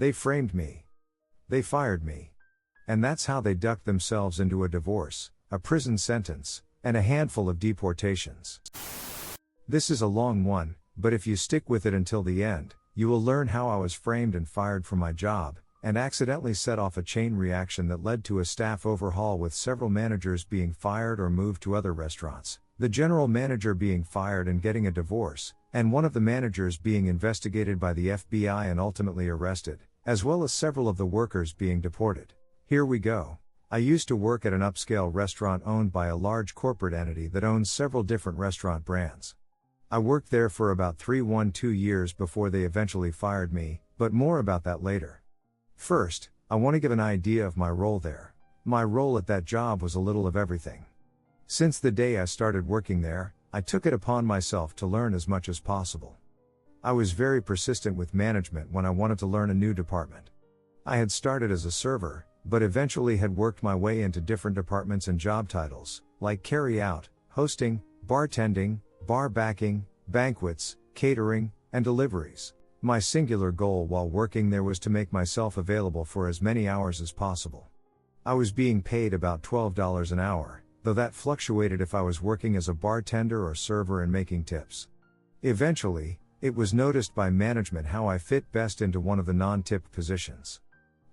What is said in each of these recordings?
They framed me. They fired me. And that's how they ducked themselves into a divorce, a prison sentence, and a handful of deportations. This is a long one, but if you stick with it until the end, you will learn how I was framed and fired from my job, and accidentally set off a chain reaction that led to a staff overhaul with several managers being fired or moved to other restaurants, the general manager being fired and getting a divorce, and one of the managers being investigated by the FBI and ultimately arrested, as well as several of the workers being deported. Here we go. I used to work at an upscale restaurant owned by a large corporate entity that owns several different restaurant brands. I worked there for about 2 years before they eventually fired me, but more about that later. First, I want to give an idea of my role there. My role at that job was a little of everything. Since the day I started working there, I took it upon myself to learn as much as possible. I was very persistent with management when I wanted to learn a new department. I had started as a server, but eventually had worked my way into different departments and job titles, like carry out, hosting, bartending, bar backing, banquets, catering, and deliveries. My singular goal while working there was to make myself available for as many hours as possible. I was being paid about $12 an hour, though that fluctuated if I was working as a bartender or server and making tips. Eventually, it was noticed by management how I fit best into one of the non-tipped positions.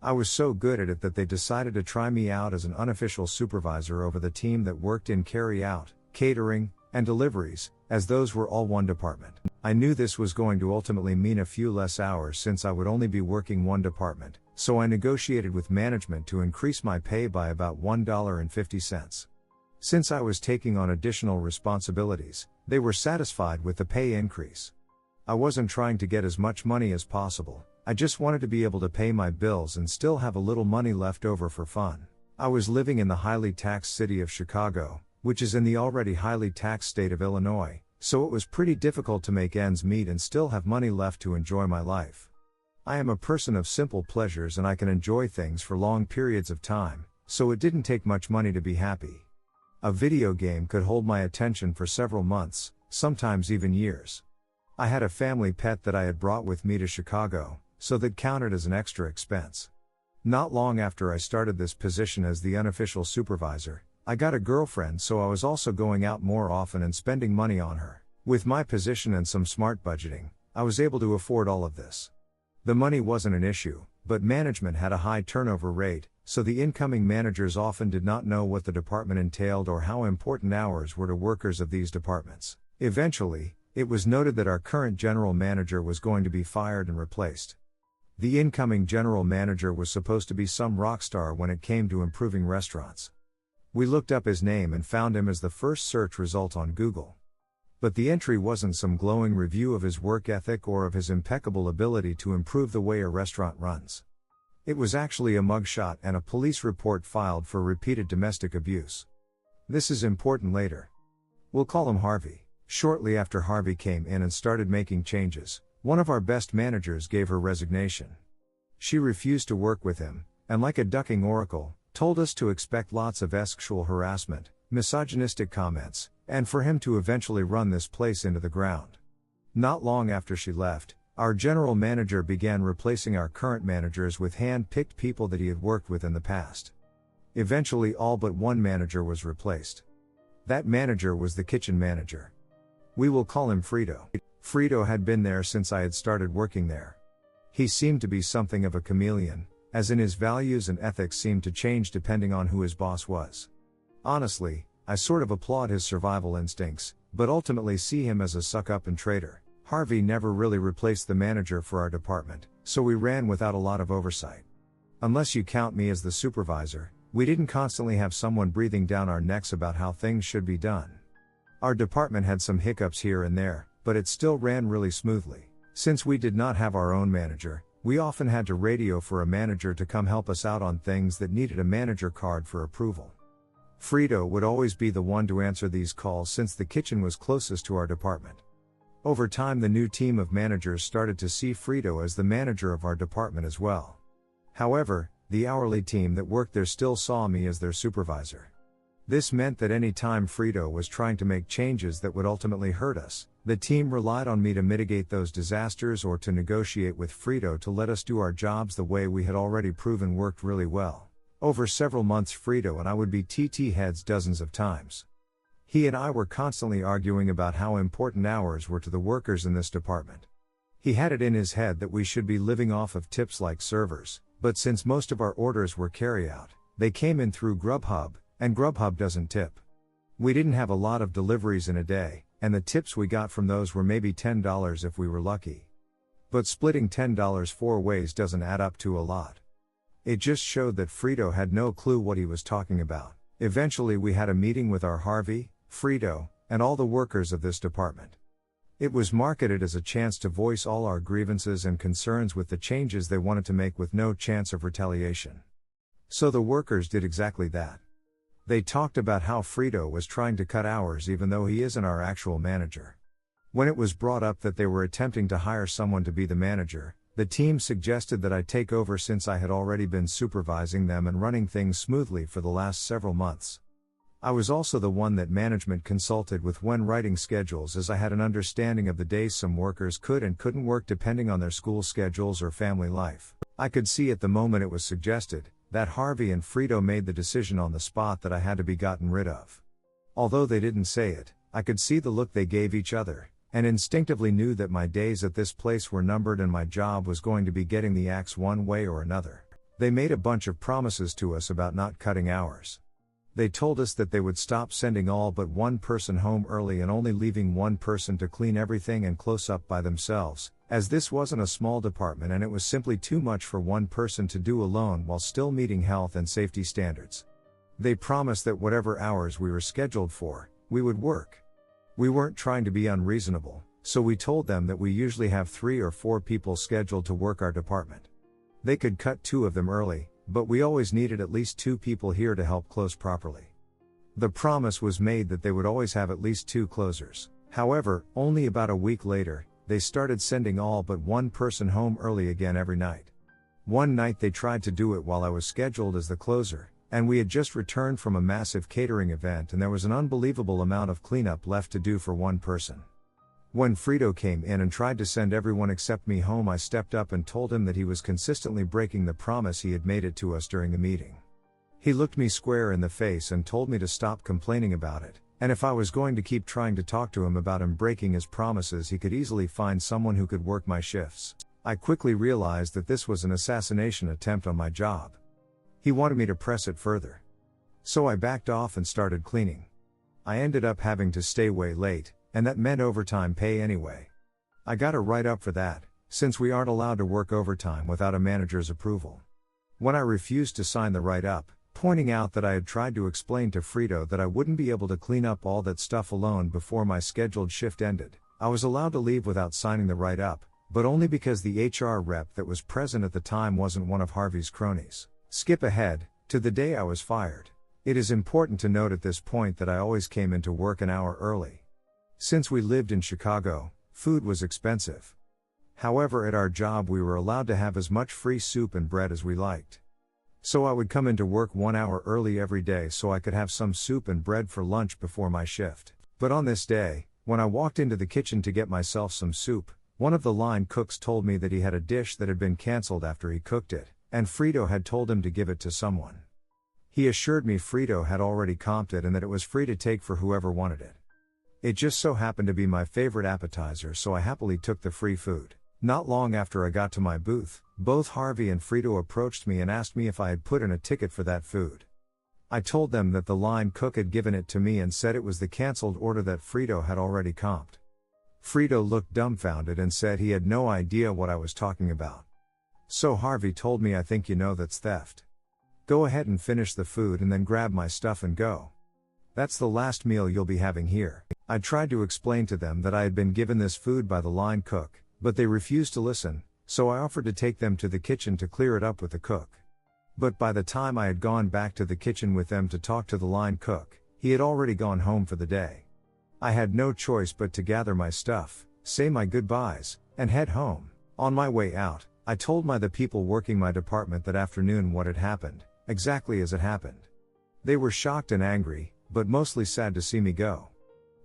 I was so good at it that they decided to try me out as an unofficial supervisor over the team that worked in carry-out, catering, and deliveries, as those were all one department. I knew this was going to ultimately mean a few less hours since I would only be working one department, so I negotiated with management to increase my pay by about $1.50. Since I was taking on additional responsibilities, they were satisfied with the pay increase. I wasn't trying to get as much money as possible, I just wanted to be able to pay my bills and still have a little money left over for fun. I was living in the highly taxed city of Chicago, which is in the already highly taxed state of Illinois, so it was pretty difficult to make ends meet and still have money left to enjoy my life. I am a person of simple pleasures and I can enjoy things for long periods of time, so it didn't take much money to be happy. A video game could hold my attention for several months, sometimes even years. I had a family pet that I had brought with me to Chicago, so that counted as an extra expense. Not long after I started this position as the unofficial supervisor, I got a girlfriend, so I was also going out more often and spending money on her. With my position and some smart budgeting, I was able to afford all of this. The money wasn't an issue, but management had a high turnover rate, so the incoming managers often did not know what the department entailed or how important hours were to workers of these departments. Eventually, it was noted that our current general manager was going to be fired and replaced. The incoming general manager was supposed to be some rock star when it came to improving restaurants. We looked up his name and found him as the first search result on Google. But the entry wasn't some glowing review of his work ethic or of his impeccable ability to improve the way a restaurant runs. It was actually a mugshot and a police report filed for repeated domestic abuse. This is important later. We'll call him Harvey. Shortly after Harvey came in and started making changes, one of our best managers gave her resignation. She refused to work with him, and like a ducking oracle, told us to expect lots of sexual harassment, misogynistic comments, and for him to eventually run this place into the ground. Not long after she left, our general manager began replacing our current managers with hand-picked people that he had worked with in the past. Eventually all but one manager was replaced. That manager was the kitchen manager. We will call him Frito. Frito had been there since I had started working there. He seemed to be something of a chameleon, as in his values and ethics seemed to change depending on who his boss was. Honestly, I sort of applaud his survival instincts, but ultimately see him as a suck-up and traitor. Harvey never really replaced the manager for our department, so we ran without a lot of oversight. Unless you count me as the supervisor, we didn't constantly have someone breathing down our necks about how things should be done. Our department had some hiccups here and there, but it still ran really smoothly. Since we did not have our own manager, we often had to radio for a manager to come help us out on things that needed a manager card for approval. Frito would always be the one to answer these calls since the kitchen was closest to our department. Over time the new team of managers started to see Frito as the manager of our department as well. However, the hourly team that worked there still saw me as their supervisor. This meant that any time Frito was trying to make changes that would ultimately hurt us, the team relied on me to mitigate those disasters or to negotiate with Frito to let us do our jobs the way we had already proven worked really well. Over several months Frito and I would be TT heads dozens of times. He and I were constantly arguing about how important hours were to the workers in this department. He had it in his head that we should be living off of tips like servers, but since most of our orders were carry-out, they came in through Grubhub, and Grubhub doesn't tip. We didn't have a lot of deliveries in a day, and the tips we got from those were maybe $10 if we were lucky. But splitting $10 4 ways doesn't add up to a lot. It just showed that Frito had no clue what he was talking about. Eventually we had a meeting with our Harvey, Frito, and all the workers of this department. It was marketed as a chance to voice all our grievances and concerns with the changes they wanted to make with no chance of retaliation. So the workers did exactly that. They talked about how Frito was trying to cut hours even though he isn't our actual manager. When it was brought up that they were attempting to hire someone to be the manager, the team suggested that I take over since I had already been supervising them and running things smoothly for the last several months. I was also the one that management consulted with when writing schedules, as I had an understanding of the days some workers could and couldn't work depending on their school schedules or family life. I could see at the moment it was suggested that Harvey and Frito made the decision on the spot that I had to be gotten rid of. Although they didn't say it, I could see the look they gave each other, and instinctively knew that my days at this place were numbered and my job was going to be getting the axe one way or another. They made a bunch of promises to us about not cutting hours. They told us that they would stop sending all but one person home early and only leaving one person to clean everything and close up by themselves, as this wasn't a small department and it was simply too much for one person to do alone while still meeting health and safety standards. They promised that whatever hours we were scheduled for, we would work. We weren't trying to be unreasonable, so we told them that we usually have 3 or 4 people scheduled to work our department. They could cut 2 of them early, but we always needed at least 2 people here to help close properly. The promise was made that they would always have at least 2 closers. However, only about a week later, they started sending all but one person home early again every night. One night they tried to do it while I was scheduled as the closer, and we had just returned from a massive catering event and there was an unbelievable amount of cleanup left to do for one person. When Frito came in and tried to send everyone except me home, I stepped up and told him that he was consistently breaking the promise he had made it to us during the meeting. He looked me square in the face and told me to stop complaining about it, and if I was going to keep trying to talk to him about him breaking his promises, he could easily find someone who could work my shifts. I quickly realized that this was an assassination attempt on my job. He wanted me to press it further. So I backed off and started cleaning. I ended up having to stay way late, and that meant overtime pay anyway. I got a write-up for that, since we aren't allowed to work overtime without a manager's approval. When I refused to sign the write-up, pointing out that I had tried to explain to Frito that I wouldn't be able to clean up all that stuff alone before my scheduled shift ended, I was allowed to leave without signing the write-up, but only because the HR rep that was present at the time wasn't one of Harvey's cronies. Skip ahead to the day I was fired. It is important to note at this point that I always came into work an hour early. Since we lived in Chicago, food was expensive. However, at our job we were allowed to have as much free soup and bread as we liked. So I would come into work 1 hour early every day so I could have some soup and bread for lunch before my shift. But on this day, when I walked into the kitchen to get myself some soup, one of the line cooks told me that he had a dish that had been canceled after he cooked it, and Frito had told him to give it to someone. He assured me Frito had already comped it and that it was free to take for whoever wanted it. It just so happened to be my favorite appetizer, so I happily took the free food. Not long after I got to my booth, both Harvey and Frito approached me and asked me if I had put in a ticket for that food. I told them that the line cook had given it to me and said it was the canceled order that Frito had already comped. Frito looked dumbfounded and said he had no idea what I was talking about. So Harvey told me, "I think you know that's theft. Go ahead and finish the food and then grab my stuff and go. That's the last meal you'll be having here." I tried to explain to them that I had been given this food by the line cook, but they refused to listen, so I offered to take them to the kitchen to clear it up with the cook. But by the time I had gone back to the kitchen with them to talk to the line cook, he had already gone home for the day. I had no choice but to gather my stuff, say my goodbyes, and head home. On my way out, I told the people working my department that afternoon what had happened, exactly as it happened. They were shocked and angry, but mostly sad to see me go.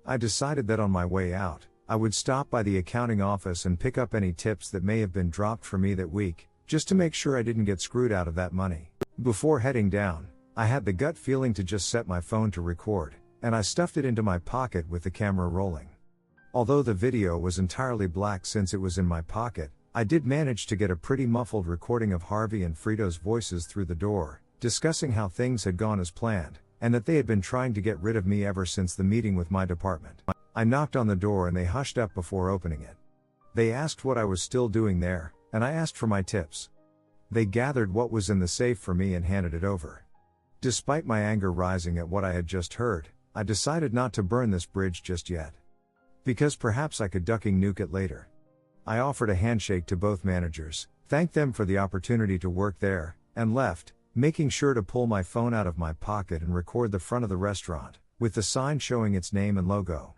I decided that on my way out, I would stop by the accounting office and pick up any tips that may have been dropped for me that week, just to make sure I didn't get screwed out of that money. Before heading down, I had the gut feeling to just set my phone to record, and I stuffed it into my pocket with the camera rolling. Although the video was entirely black since it was in my pocket, I did manage to get a pretty muffled recording of Harvey and Frito's voices through the door, discussing how things had gone as planned, and that they had been trying to get rid of me ever since the meeting with my department. I knocked on the door and they hushed up before opening it. They asked what I was still doing there, and I asked for my tips. They gathered what was in the safe for me and handed it over. Despite my anger rising at what I had just heard, I decided not to burn this bridge just yet. Because perhaps I could ducking nuke it later. I offered a handshake to both managers, thanked them for the opportunity to work there, and left, making sure to pull my phone out of my pocket and record the front of the restaurant, with the sign showing its name and logo.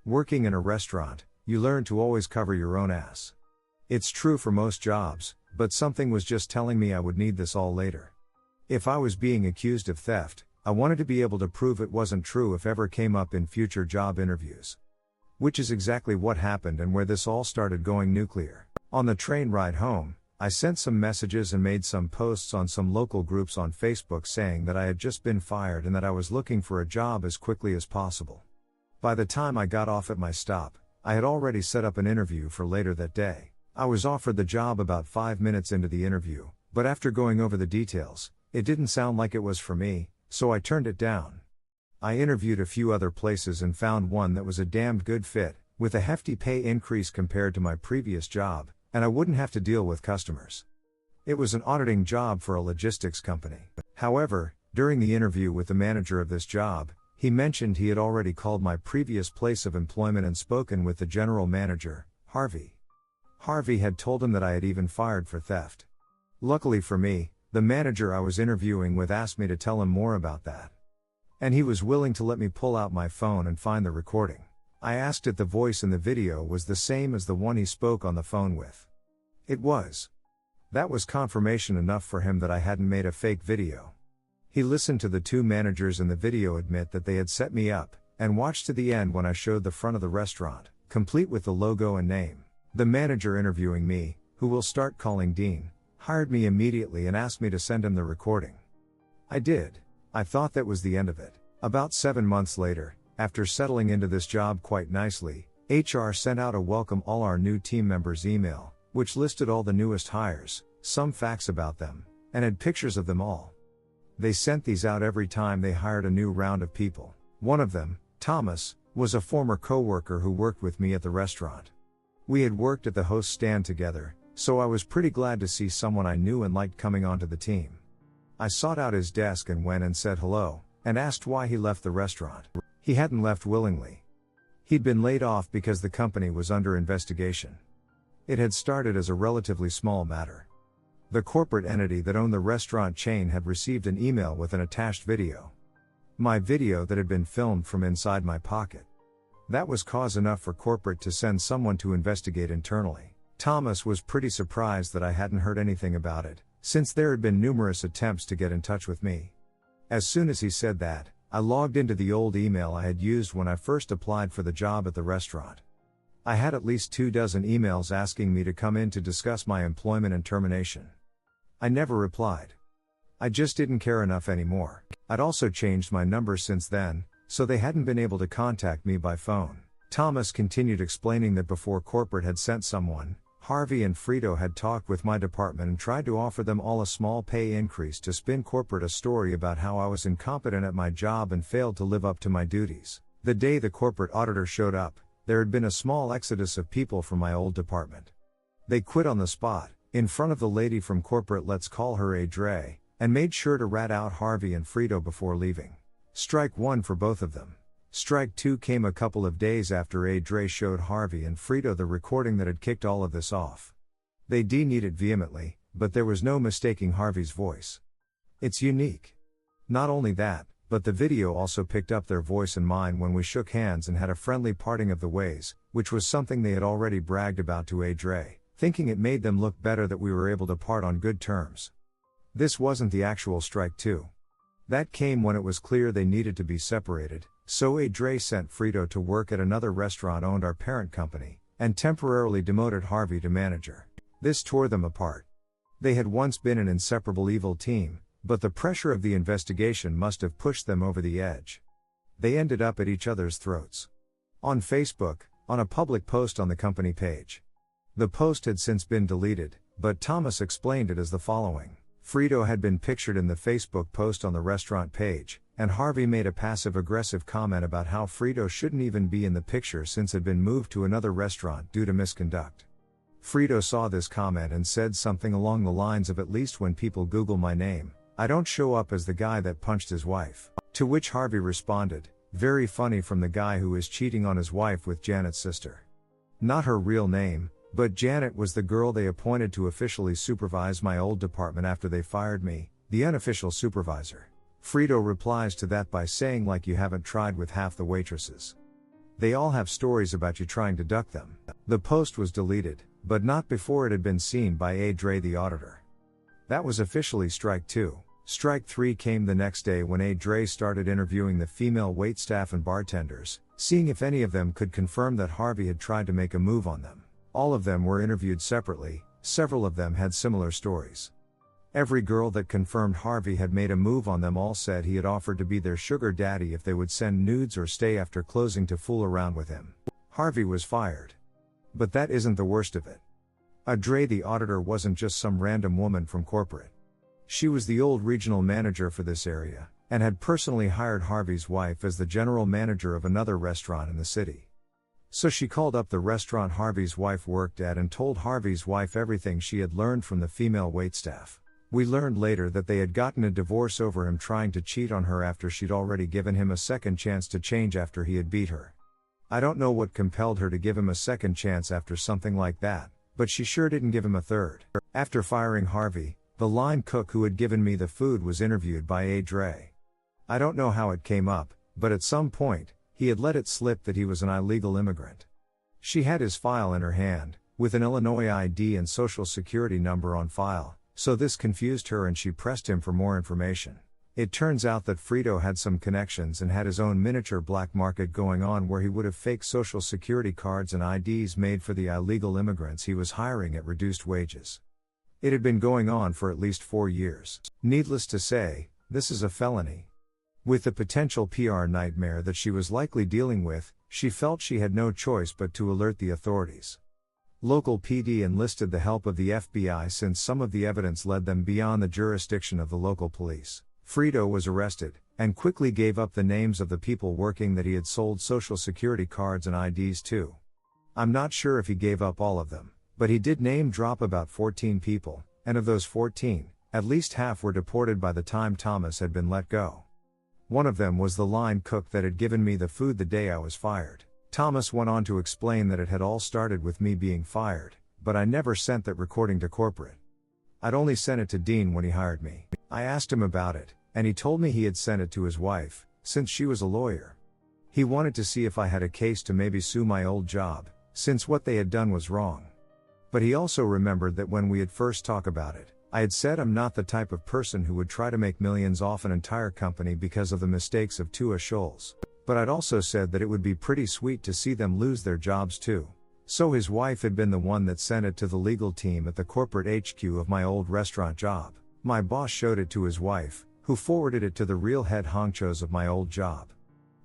Working in a restaurant, you learn to always cover your own ass. It's true for most jobs, but something was just telling me I would need this all later. If I was being accused of theft, I wanted to be able to prove it wasn't true if ever came up in future job interviews. Which is exactly what happened and where this all started going nuclear. On the train ride home, I sent some messages and made some posts on some local groups on Facebook saying that I had just been fired and that I was looking for a job as quickly as possible. By the time I got off at my stop, I had already set up an interview for later that day. I was offered the job about 5 minutes into the interview, but after going over the details, it didn't sound like it was for me, so I turned it down. I interviewed a few other places and found one that was a damned good fit, with a hefty pay increase compared to my previous job, and I wouldn't have to deal with customers. It was an auditing job for a logistics company. However, during the interview with the manager of this job, he mentioned he had already called my previous place of employment and spoken with the general manager, Harvey. Harvey had told him that I had even fired for theft. Luckily for me, the manager I was interviewing with asked me to tell him more about that. And he was willing to let me pull out my phone and find the recording. I asked if the voice in the video was the same as the one he spoke on the phone with. It was. That was confirmation enough for him that I hadn't made a fake video. He listened to the two managers in the video admit that they had set me up, and watched to the end when I showed the front of the restaurant, complete with the logo and name. The manager interviewing me, who we'll start calling Dean, hired me immediately and asked me to send him the recording. I did. I thought that was the end of it. About 7 months later, after settling into this job quite nicely, HR sent out a welcome all our new team members email, which listed all the newest hires, some facts about them, and had pictures of them all. They sent these out every time they hired a new round of people. One of them, Thomas, was a former coworker who worked with me at the restaurant. We had worked at the host stand together, so I was pretty glad to see someone I knew and liked coming onto the team. I sought out his desk and went and said hello, and asked why he left the restaurant. He hadn't left willingly. He'd been laid off because the company was under investigation. It had started as a relatively small matter. The corporate entity that owned the restaurant chain had received an email with an attached video. My video that had been filmed from inside my pocket. That was cause enough for corporate to send someone to investigate internally. Thomas was pretty surprised that I hadn't heard anything about it, since there had been numerous attempts to get in touch with me. As soon as he said that, I logged into the old email I had used when I first applied for the job at the restaurant. I had at least 24 emails asking me to come in to discuss my employment and termination. I never replied. I just didn't care enough anymore. I'd also changed my number since then, so they hadn't been able to contact me by phone. Thomas continued explaining that before corporate had sent someone, Harvey and Frito had talked with my department and tried to offer them all a small pay increase to spin corporate a story about how I was incompetent at my job and failed to live up to my duties. The day the corporate auditor showed up, there had been a small exodus of people from my old department. They quit on the spot, in front of the lady from corporate, let's call her Abrami, and made sure to rat out Harvey and Frito before leaving. Strike one for both of them. Strike two came a couple of days after Abrami showed Harvey and Frito the recording that had kicked all of this off. They denied it vehemently, but there was no mistaking Harvey's voice. It's unique. Not only that, but the video also picked up their voice and mine when we shook hands and had a friendly parting of the ways, which was something they had already bragged about to Abrami, thinking it made them look better that we were able to part on good terms. This wasn't the actual strike two. That came when it was clear they needed to be separated, so Abrami sent Frito to work at another restaurant owned our parent company, and temporarily demoted Harvey to manager. This tore them apart. They had once been an inseparable evil team, but the pressure of the investigation must have pushed them over the edge. They ended up at each other's throats. On Facebook, on a public post on the company page. The post had since been deleted, but Thomas explained it as the following. Frito had been pictured in the Facebook post on the restaurant page, and Harvey made a passive-aggressive comment about how Frito shouldn't even be in the picture since had been moved to another restaurant due to misconduct. Frito saw this comment and said something along the lines of, "At least when people Google my name, I don't show up as the guy that punched his wife." To which Harvey responded, "Very funny from the guy who is cheating on his wife with Janet's sister." Not her real name, but Janet was the girl they appointed to officially supervise my old department after they fired me, the unofficial supervisor. Frito replies to that by saying, "Like you haven't tried with half the waitresses. They all have stories about you trying to duck them." The post was deleted, but not before it had been seen by Abrami the auditor. That was officially strike 2. Strike 3 came the next day when Abrami started interviewing the female waitstaff and bartenders, seeing if any of them could confirm that Harvey had tried to make a move on them. All of them were interviewed separately, several of them had similar stories. Every girl that confirmed Harvey had made a move on them all said he had offered to be their sugar daddy if they would send nudes or stay after closing to fool around with him. Harvey was fired. But that isn't the worst of it. Abrami the auditor wasn't just some random woman from corporate. She was the old regional manager for this area, and had personally hired Harvey's wife as the general manager of another restaurant in the city. So she called up the restaurant Harvey's wife worked at and told Harvey's wife everything she had learned from the female waitstaff. We learned later that they had gotten a divorce over him trying to cheat on her after she'd already given him a second chance to change after he had beat her. I don't know what compelled her to give him a second chance after something like that, but she sure didn't give him a third. After firing Harvey, the line cook who had given me the food was interviewed by Abrami. I don't know how it came up, but at some point, he had let it slip that he was an illegal immigrant. She had his file in her hand, with an Illinois ID and social security number on file, so this confused her and she pressed him for more information. It turns out that Frito had some connections and had his own miniature black market going on where he would have fake social security cards and IDs made for the illegal immigrants he was hiring at reduced wages. It had been going on for at least 4 years. Needless to say, this is a felony. With the potential PR nightmare that she was likely dealing with, she felt she had no choice but to alert the authorities. Local PD enlisted the help of the FBI since some of the evidence led them beyond the jurisdiction of the local police. Frito was arrested, and quickly gave up the names of the people working that he had sold social security cards and IDs to. I'm not sure if he gave up all of them, but he did name drop about 14 people, and of those 14, at least half were deported by the time Thomas had been let go. One of them was the line cook that had given me the food the day I was fired. Thomas went on to explain that it had all started with me being fired, but I never sent that recording to corporate. I'd only sent it to Dean when he hired me. I asked him about it, and he told me he had sent it to his wife, since she was a lawyer. He wanted to see if I had a case to maybe sue my old job, since what they had done was wrong. But he also remembered that when we had first talked about it, I had said I'm not the type of person who would try to make millions off an entire company because of the mistakes of two Scholes. But I'd also said that it would be pretty sweet to see them lose their jobs too. So his wife had been the one that sent it to the legal team at the corporate HQ of my old restaurant job. My boss showed it to his wife, who forwarded it to the real head honchos of my old job.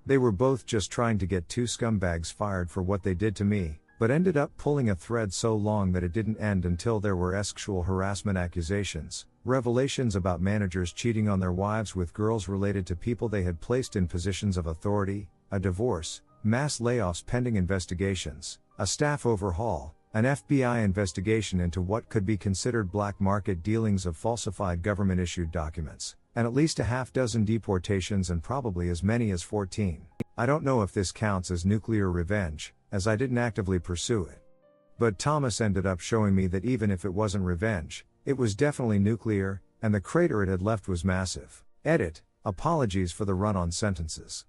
They were both just trying to get two scumbags fired for what they did to me, but ended up pulling a thread so long that it didn't end until there were sexual harassment accusations, revelations about managers cheating on their wives with girls related to people they had placed in positions of authority, a divorce, mass layoffs pending investigations, a staff overhaul, an FBI investigation into what could be considered black market dealings of falsified government-issued documents, and at least a half-dozen deportations and probably as many as 14. I don't know if this counts as nuclear revenge, as I didn't actively pursue it. But Thomas ended up showing me that even if it wasn't revenge, it was definitely nuclear, and the crater it had left was massive. Edit. Apologies for the run-on sentences.